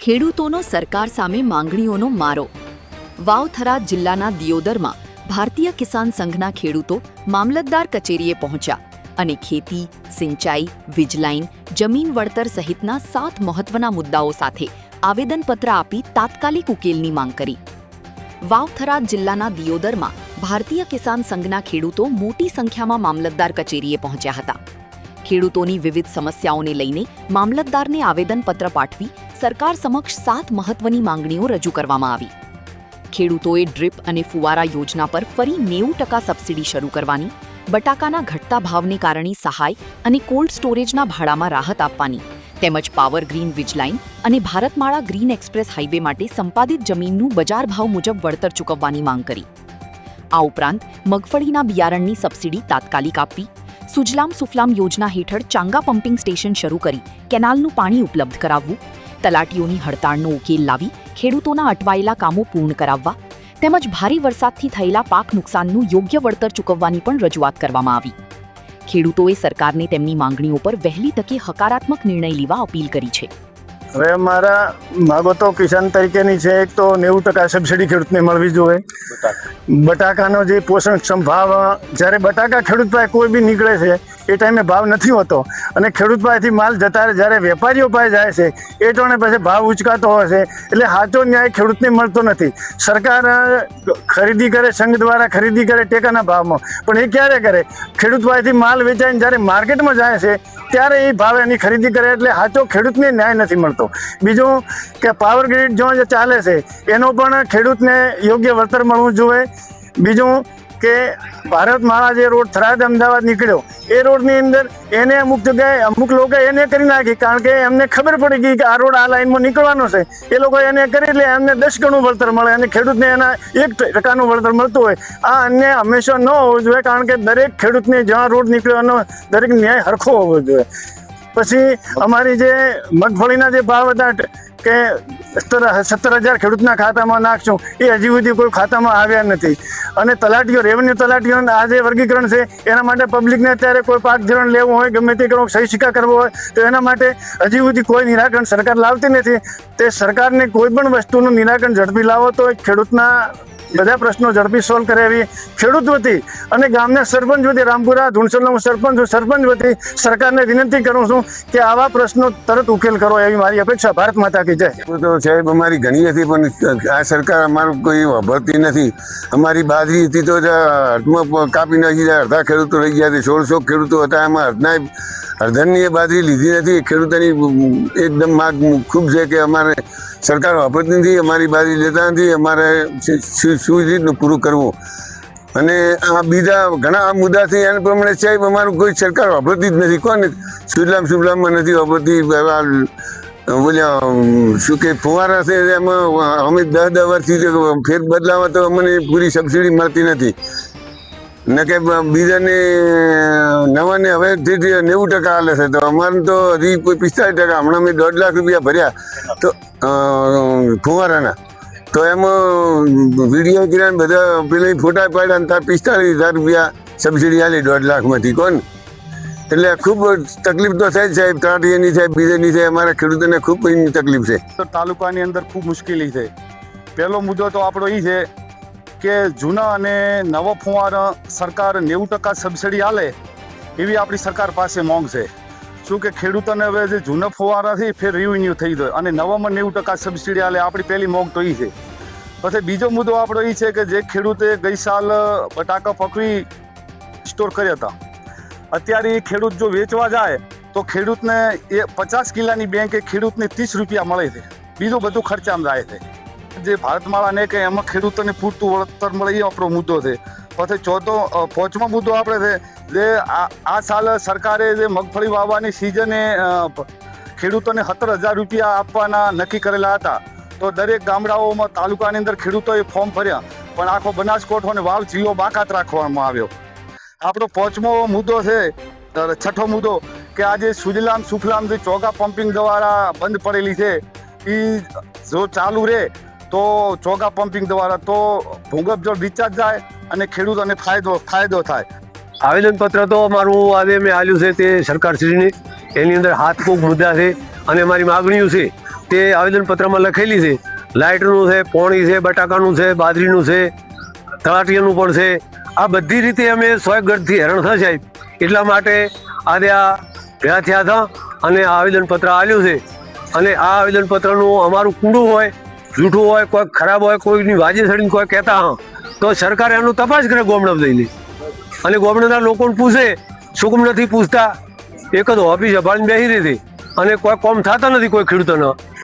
ખેડૂતોનો સરકાર સામે માંગણીઓનો મારો. વાવથરા જિલ્લાના દિયોદરમાં ભારતીય કિસાન સંઘના ખેડૂતો મામલતદાર કચેરીએ પહોંચ્યા અને ખેતી, સિંચાઈ, વીજલાઈન, જમીન વળતર સહિતના 7 મહત્વના મુદ્દાઓ સાથે આવેદનપત્ર આપી તાત્કાલિક ઉકેલની માંગ કરી. વાવથરા જિલ્લાના દિયોદરમાં ભારતીય કિસાન સંઘના ખેડૂતો મોટી સંખ્યામાં મામલતદાર કચેરીએ પહોંચ્યા હતા. ખેડૂતોની વિવિધ સમસ્યાઓને લઈને મામલતદારને આવેદનપત્ર પાઠવી સરકાર સમક્ષ 7 મહત્વની માંગણીઓ રજૂ કરવામાં આવી. ખેડૂતોએ ડ્રીપ અને ફુવારા યોજના પર ફરી 90% સબસિડી શરૂ કરવાની, બટાકાના ઘટતા ભાવને કારણે સહાય અને કોલ્ડ સ્ટોરેજના ભાડામાં રાહત આપવાની, તેમજ પાવર ગ્રીન વીજલાઈન અને ભારતમાળા ગ્રીન એક્સપ્રેસ હાઈવે માટે સંપાદિત જમીનનું બજાર ભાવ મુજબ વળતર ચૂકવવાની માંગ કરી. આ ઉપરાંત મગફળીના બિયારણની સબસિડી તાત્કાલિક આપવી, સુજલામ સુફલામ યોજના હેઠળ ચાંગા પમ્પિંગ સ્ટેશન શરૂ કરી કેનાલનું પાણી ઉપલબ્ધ કરાવવું, તલાટીઓની હડતાળનો ઉકેલ લાવી ખેડૂતોના અટવાયેલા કામો પૂર્ણ કરાવવા તેમજ ભારે વરસાદથી થયેલા પાક નુકસાનનું યોગ્ય વળતર ચૂકવવાની પણ રજૂઆત કરવામાં આવી. ખેડૂતોએ સરકારને તેમની માંગણીઓ પર વહેલી તકે હકારાત્મક નિર્ણય લેવા અપીલ કરી છે. હવે અમારા બાબતો કિસાન તરીકેની છે. એક તો 90% સબસિડી ખેડૂતને મળવી જોઈએ. બટાકાનો જે પોષણક્ષમ ભાવ, જ્યારે બટાકા ખેડૂત પાસે કોઈ બી નીકળે છે એ ટાઈમે ભાવ નથી હોતો અને ખેડૂત પાસેથી માલ જતા જ્યારે વેપારીઓ પાસે જાય છે એ ટાણે પછી ભાવ ઉચકાતો હોય છે, એટલે સાચો ન્યાય ખેડૂતને મળતો નથી. સરકાર ખરીદી કરે, સંઘ દ્વારા ખરીદી કરે ટેકાના ભાવમાં, પણ એ ક્યારે કરે? ખેડૂત પાસેથી માલ વેચાઈને જ્યારે માર્કેટમાં જાય છે ત્યારે એ ભાવે એની ખરીદી કરે, એટલે સાચો ખેડૂતને ન્યાય નથી મળતો. બીજું કે પાવર ગ્રીડ જો ચાલે છે એનો પણ ખેડૂતને યોગ્ય વળતર મળવું જોઈએ. બીજું કે ભારતમાળા જે રોડ થરાદ અમદાવાદ નીકળ્યો એ રોડની અંદર એને અમુક જગ્યાએ અમુક લોકો એને કરી નાખી, કારણ કે એમને ખબર પડી ગઈ કે આ રોડ આ લાઈનમાં નીકળવાનો છે. એ લોકો એને કરી એટલે એમને 10 ગણું વળતર મળે અને ખેડૂતને એના 1% વળતર મળતું હોય. આ અન્યાય હંમેશા ન હોવો જોઈએ, કારણ કે દરેક ખેડૂતને જ્યાં રોડ નીકળ્યો એનો દરેક ન્યાય સરખો હોવો જોઈએ. પછી અમારી જે મગફળીના જે ભાવ હતા કે 17,000 ખેડૂતના ખાતામાં નાખશું, એ હજી સુધી કોઈ ખાતામાં આવ્યા નથી. અને તલાટીઓ, રેવન્યુ તલાટીઓનું આ જે વર્ગીકરણ છે એના માટે પબ્લિકને અત્યારે કોઈ પાક ધિરાણ લેવું હોય, ગમે તે કરવું, સહી સિક્કા કરવો હોય તો એના માટે હજી સુધી કોઈ નિરાકરણ સરકાર લાવતી નથી. તે સરકારને કોઈ પણ વસ્તુનું નિરાકરણ ઝડપી લાવો તો ખેડૂતના બધા પ્રશ્નો ઝડપી સોલ્વ કરે એવી ખેડૂત વતી અને ગામના સરપંચ વતી, રામપુરા ધુણસરનો હું સરપંચ વતી સરકારને વિનંતી કરું છું કે આવા પ્રશ્નો તરત ઉકેલ કરો એવી મારી અપેક્ષા. ભારત માતા કી જય. તો સાહેબ અમારી ઘણી હતી, પણ આ સરકાર અમારું કોઈ વાપરતી નથી. અમારી બાજરી હતી તો હાથમાં કાપી નાખી, અડધા ખેડૂતો રહી ગયા હતા. 1600 ખેડૂતો હતા, એમાં અડધાની એ બાજરી લીધી નથી. ખેડૂતોની એકદમ માગ ખૂબ છે કે અમારે સરકાર વાપરતી નથી, અમારી બાજરી લેતા નથી, અમારે શું રીતનું પૂરું કરવું. અને આ બીજા ઘણા મુદ્દાથી એના પ્રમાણે સાહેબ અમારું કોઈ સરકાર વાપરતી જ નથી. કોને સુજલામમાં નથી વાપરતી. બોલ્યા શું કે ફુવારા છે એમાં અમે 10 વર્ષથી ફેર બદલાવા તો અમને પૂરી સબસિડી મળતી નથી ને કે બીજાને નવાને હવે 90% હાલે છે. તો અમારે તો હજી 45%. હમણાં મેં 1.5 લાખ રૂપિયા ભર્યા તો ફુવારાના, તો એમાં વિડીયો કર્યા બધા પેલા ફોટા પાડ્યા ને ત્યાં 45,000 રૂપિયા સબસિડી આલી 1.5 લાખમાંથી. કોણ? એટલે ખૂબ તકલીફ તો થાય સાહેબ, તલાટીની થાય, બીજાની થાય, અમારા ખેડૂતોને ખૂબ તકલીફ છે. તો તાલુકાની અંદર ખૂબ મુશ્કેલી છે. પહેલો મુદ્દો તો આપણો એ છે કે જૂના અને નવા ફુવારા સરકાર 90% સબસિડી આલે એવી આપણી સરકાર પાસે માંગ છે. શું કે ખેડૂતોને હવે જે જૂના ફુવારાથી ફેર રિન્યુ થઈ જાય અને નવામાં 90% સબસિડી આલે, આપણી પહેલી માંગ તો એ છે. પછી બીજો મુદ્દો આપણો એ છે કે જે ખેડૂતે ગઈ સાલ બટાકા પકવી સ્ટોર કર્યા હતા, અત્યારે એ ખેડૂત જો વેચવા જાય તો ખેડૂતને એ 50 કિલ્લાની બેંકે ખેડૂતને 30 રૂપિયા મળે છે. બીજું બધું ખર્ચામાં જાય છે. જે ભારતમાળા ને કે એમાં ખેડૂતોને પૂરતું વળતર મળે એ આપણો મુદ્દો છે. પછી 5મો મુદ્દો આપણે છે જે આ સાલ સરકારે જે મગફળી વાવવાની સિઝને ખેડૂતોને 17,000 રૂપિયા આપવાના નક્કી કરેલા હતા. તો દરેક ગામડાઓમાં તાલુકાની અંદર ખેડૂતોએ ફોર્મ ભર્યા, પણ આખો બનાસકાંઠો અને વાવ જિલ્લો બાકાત રાખવામાં આવ્યો. આપણો 5મો મુદ્દો છે, 6થો મુદ્દો કે આજે સુજલામ સુફલામ જે ચોગા પમ્પિંગ દ્વારા બંધ પડેલી છે એ જો ચાલુ રહે તો ચોગા પમ્પિંગ દ્વારા તો ભૂગર્ભ જળ રિચાર્જ થાય અને ખેડૂતોને ફાયદો થાય. આવેદનપત્ર તો અમારું આજે મેં આપ્યું છે તે સરકારશ્રીને, એની અંદર 7 મુદ્દા છે અને અમારી માગણીઓ છે તે આવેદનપત્રમાં લખેલી છે. લાઇટનું છે, પોણી છે, બટાકાનું છે, બાજરીનું છે, તળાટિયાનું પણ છે. આ બધી રીતે અમે 100 ગઢથી હેરાન થયા સાહેબ. એટલા માટે આજે આ ભેગા થયા હતા અને આ આવેદનપત્ર આપ્યું છે. અને આ આવેદનપત્રનું અમારું કૂડું હોય, જૂઠું હોય, કોઈ ખરાબ હોય, કોઈની વાજે સડીને કોઈ કહેતા હા તો સરકાર એનું તપાસ કરે ગામડા લઈને. અને ગામડાના લોકોને પૂછે, શું કેમ નથી પૂછતા? એક જ ઓફિસ અભાળીને બેસી રહી હતી અને કોઈ કોમ થતા નથી કોઈ ખેડૂતોના.